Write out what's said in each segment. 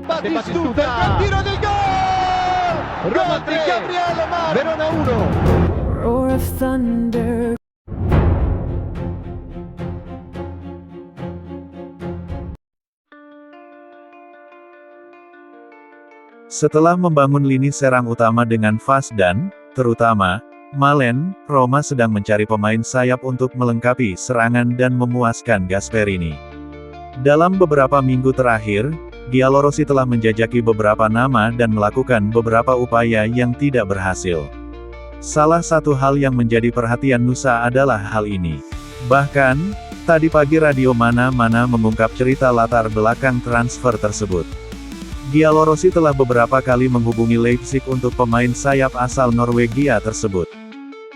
Batistuta, il tiro del gol! Gol di Gabriele Mar, Verona 1. Roar of thunder. Setelah membangun lini serang utama dengan Fas dan, terutama, Malen, Roma sedang mencari pemain sayap untuk melengkapi serangan dan memuaskan Gasperini. Dalam beberapa minggu terakhir, Giallorossi telah menjajaki beberapa nama dan melakukan beberapa upaya yang tidak berhasil. Salah satu hal yang menjadi perhatian Nusa adalah hal ini. Bahkan, tadi pagi Radio Mana-Mana mengungkap cerita latar belakang transfer tersebut. Giallorossi telah beberapa kali menghubungi Leipzig untuk pemain sayap asal Norwegia tersebut.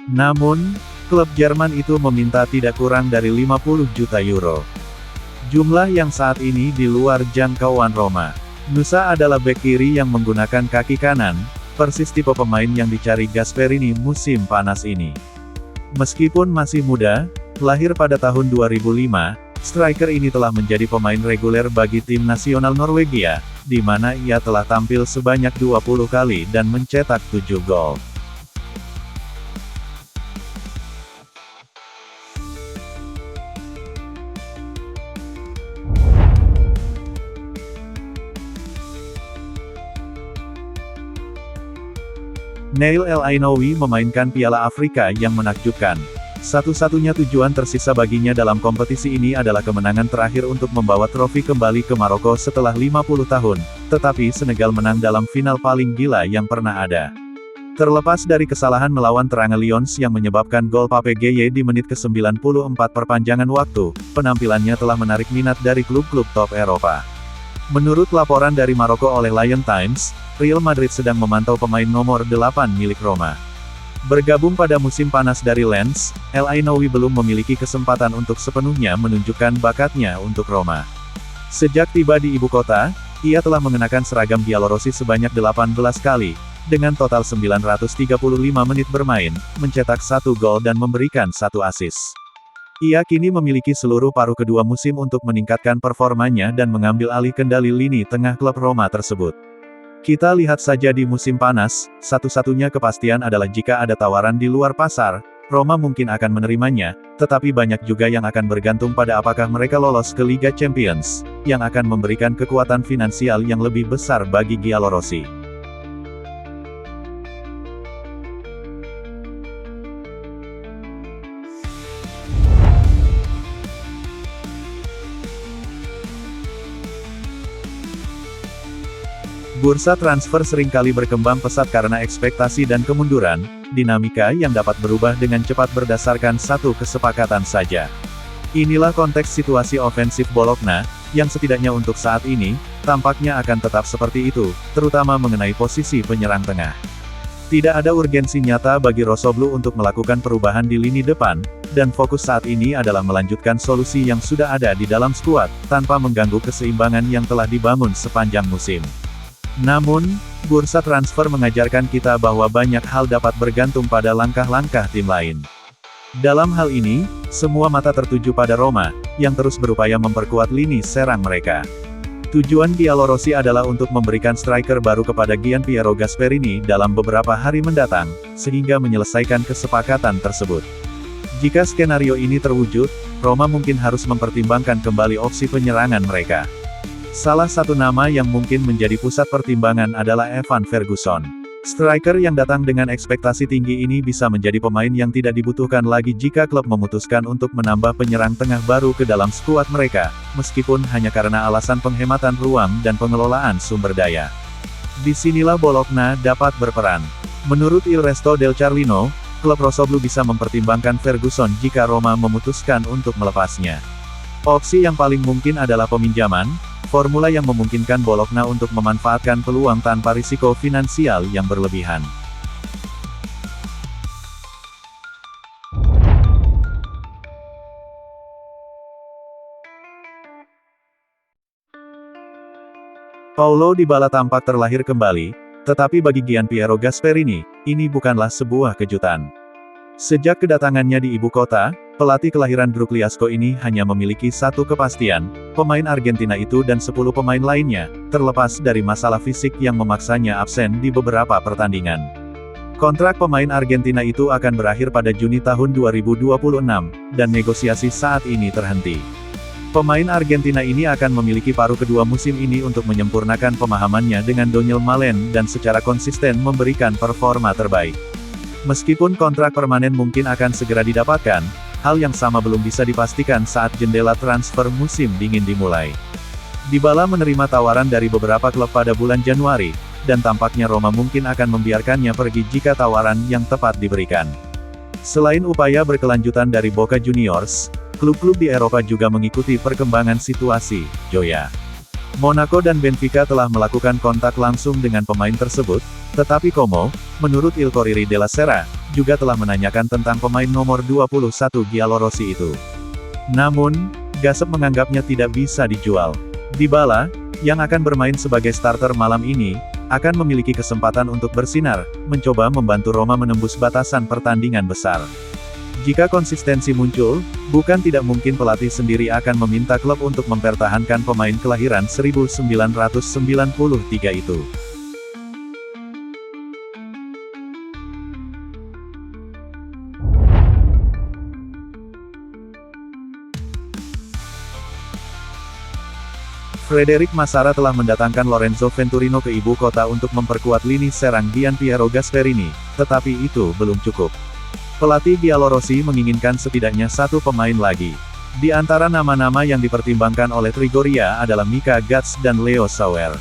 Namun, klub Jerman itu meminta tidak kurang dari 50 juta euro. Jumlah yang saat ini di luar jangkauan Roma. Nusa adalah bek kiri yang menggunakan kaki kanan, persis tipe pemain yang dicari Gasperini musim panas ini. Meskipun masih muda, lahir pada tahun 2005, striker ini telah menjadi pemain reguler bagi tim nasional Norwegia, di mana ia telah tampil sebanyak 20 kali dan mencetak 7 gol. Neil El Ainoui memainkan Piala Afrika yang menakjubkan. Satu-satunya tujuan tersisa baginya dalam kompetisi ini adalah kemenangan terakhir untuk membawa trofi kembali ke Maroko setelah 50 tahun, tetapi Senegal menang dalam final paling gila yang pernah ada. Terlepas dari kesalahan melawan Teranga Lions yang menyebabkan gol Pape Gueye di menit ke-94 perpanjangan waktu, penampilannya telah menarik minat dari klub-klub top Eropa. Menurut laporan dari Maroko oleh Lion Times, Real Madrid sedang memantau pemain nomor 8 milik Roma. Bergabung pada musim panas dari Lens, El Ainoui belum memiliki kesempatan untuk sepenuhnya menunjukkan bakatnya untuk Roma. Sejak tiba di ibu kota, ia telah mengenakan seragam Giallorossi sebanyak 18 kali, dengan total 935 menit bermain, mencetak 1 gol dan memberikan 1 assist. Ia kini memiliki seluruh paruh kedua musim untuk meningkatkan performanya dan mengambil alih kendali lini tengah klub Roma tersebut. Kita lihat saja di musim panas, satu-satunya kepastian adalah jika ada tawaran di luar pasar, Roma mungkin akan menerimanya, tetapi banyak juga yang akan bergantung pada apakah mereka lolos ke Liga Champions, yang akan memberikan kekuatan finansial yang lebih besar bagi Giallorossi. Bursa transfer seringkali berkembang pesat karena ekspektasi dan kemunduran, dinamika yang dapat berubah dengan cepat berdasarkan satu kesepakatan saja. Inilah konteks situasi ofensif Bologna, yang setidaknya untuk saat ini, tampaknya akan tetap seperti itu, terutama mengenai posisi penyerang tengah. Tidak ada urgensi nyata bagi Rosoglu untuk melakukan perubahan di lini depan, dan fokus saat ini adalah melanjutkan solusi yang sudah ada di dalam skuad, tanpa mengganggu keseimbangan yang telah dibangun sepanjang musim. Namun, bursa transfer mengajarkan kita bahwa banyak hal dapat bergantung pada langkah-langkah tim lain. Dalam hal ini, semua mata tertuju pada Roma, yang terus berupaya memperkuat lini serang mereka. Tujuan Giallorossi adalah untuk memberikan striker baru kepada Gianpiero Gasperini dalam beberapa hari mendatang, sehingga menyelesaikan kesepakatan tersebut. Jika skenario ini terwujud, Roma mungkin harus mempertimbangkan kembali opsi penyerangan mereka. Salah satu nama yang mungkin menjadi pusat pertimbangan adalah Evan Ferguson. Striker yang datang dengan ekspektasi tinggi ini bisa menjadi pemain yang tidak dibutuhkan lagi jika klub memutuskan untuk menambah penyerang tengah baru ke dalam skuad mereka, meskipun hanya karena alasan penghematan ruang dan pengelolaan sumber daya. Disinilah Bologna dapat berperan. Menurut Il Resto del Carlino, klub Rosoglu bisa mempertimbangkan Ferguson jika Roma memutuskan untuk melepasnya. Opsi yang paling mungkin adalah peminjaman, formula yang memungkinkan Bologna untuk memanfaatkan peluang tanpa risiko finansial yang berlebihan. Paulo Dybala tampak terlahir kembali, tetapi bagi Gianpiero Gasperini, ini bukanlah sebuah kejutan. Sejak kedatangannya di ibu kota, pelatih kelahiran Grugliasco ini hanya memiliki satu kepastian, pemain Argentina itu dan 10 pemain lainnya, terlepas dari masalah fisik yang memaksanya absen di beberapa pertandingan. Kontrak pemain Argentina itu akan berakhir pada Juni tahun 2026, dan negosiasi saat ini terhenti. Pemain Argentina ini akan memiliki paruh kedua musim ini untuk menyempurnakan pemahamannya dengan Daniel Malen dan secara konsisten memberikan performa terbaik. Meskipun kontrak permanen mungkin akan segera didapatkan, hal yang sama belum bisa dipastikan saat jendela transfer musim dingin dimulai. Dybala menerima tawaran dari beberapa klub pada bulan Januari, dan tampaknya Roma mungkin akan membiarkannya pergi jika tawaran yang tepat diberikan. Selain upaya berkelanjutan dari Boca Juniors, klub-klub di Eropa juga mengikuti perkembangan situasi. Joya, Monaco dan Benfica telah melakukan kontak langsung dengan pemain tersebut, tetapi Como, menurut Il Corriere della Sera, juga telah menanyakan tentang pemain nomor 21 Giallorossi itu. Namun, Gasep menganggapnya tidak bisa dijual. Dybala, yang akan bermain sebagai starter malam ini, akan memiliki kesempatan untuk bersinar, mencoba membantu Roma menembus batasan pertandingan besar. Jika konsistensi muncul, bukan tidak mungkin pelatih sendiri akan meminta klub untuk mempertahankan pemain kelahiran 1993 itu. Frederic Massara telah mendatangkan Lorenzo Venturino ke ibu kota untuk memperkuat lini serang Gianpiero Gasperini, tetapi itu belum cukup. Pelatih Giallorossi menginginkan setidaknya satu pemain lagi. Di antara nama-nama yang dipertimbangkan oleh Trigoria adalah Mika Götze dan Leo Sauer.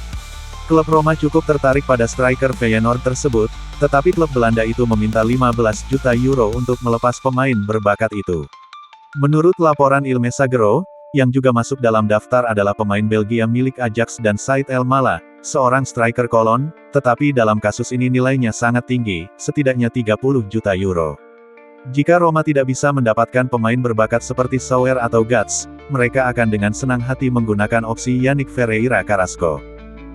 Klub Roma cukup tertarik pada striker Feyenoord tersebut, tetapi klub Belanda itu meminta 15 juta euro untuk melepas pemain berbakat itu. Menurut laporan Il Messaggero, yang juga masuk dalam daftar adalah pemain Belgia milik Ajax dan Said El Mala, seorang striker Cologne, tetapi dalam kasus ini nilainya sangat tinggi, setidaknya 30 juta euro. Jika Roma tidak bisa mendapatkan pemain berbakat seperti Sauer atau Götze, mereka akan dengan senang hati menggunakan opsi Yannick Ferreira Carrasco.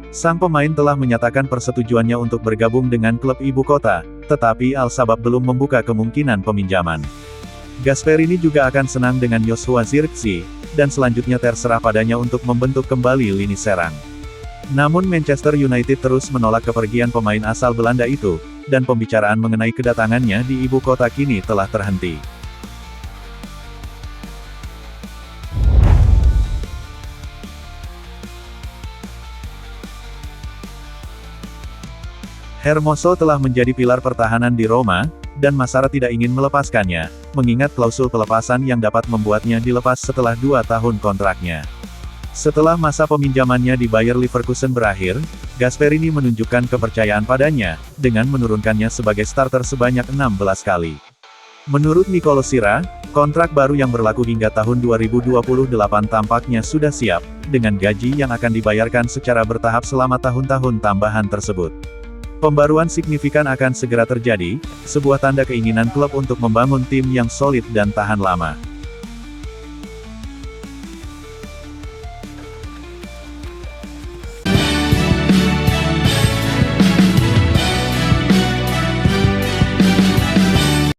Sang pemain telah menyatakan persetujuannya untuk bergabung dengan klub ibu kota, tetapi Al Sabab belum membuka kemungkinan peminjaman. Gasperini juga akan senang dengan Joshua Zirkzee, dan selanjutnya terserah padanya untuk membentuk kembali lini serang. Namun Manchester United terus menolak kepergian pemain asal Belanda itu, dan pembicaraan mengenai kedatangannya di ibu kota kini telah terhenti. Hermoso telah menjadi pilar pertahanan di Roma, dan Massara tidak ingin melepaskannya, mengingat klausul pelepasan yang dapat membuatnya dilepas setelah 2 tahun kontraknya. Setelah masa peminjamannya di Bayer Leverkusen berakhir, Gasperini menunjukkan kepercayaan padanya, dengan menurunkannya sebagai starter sebanyak 16 kali. Menurut Nicolo Sira, kontrak baru yang berlaku hingga tahun 2028 tampaknya sudah siap, dengan gaji yang akan dibayarkan secara bertahap selama tahun-tahun tambahan tersebut. Pembaruan signifikan akan segera terjadi, sebuah tanda keinginan klub untuk membangun tim yang solid dan tahan lama.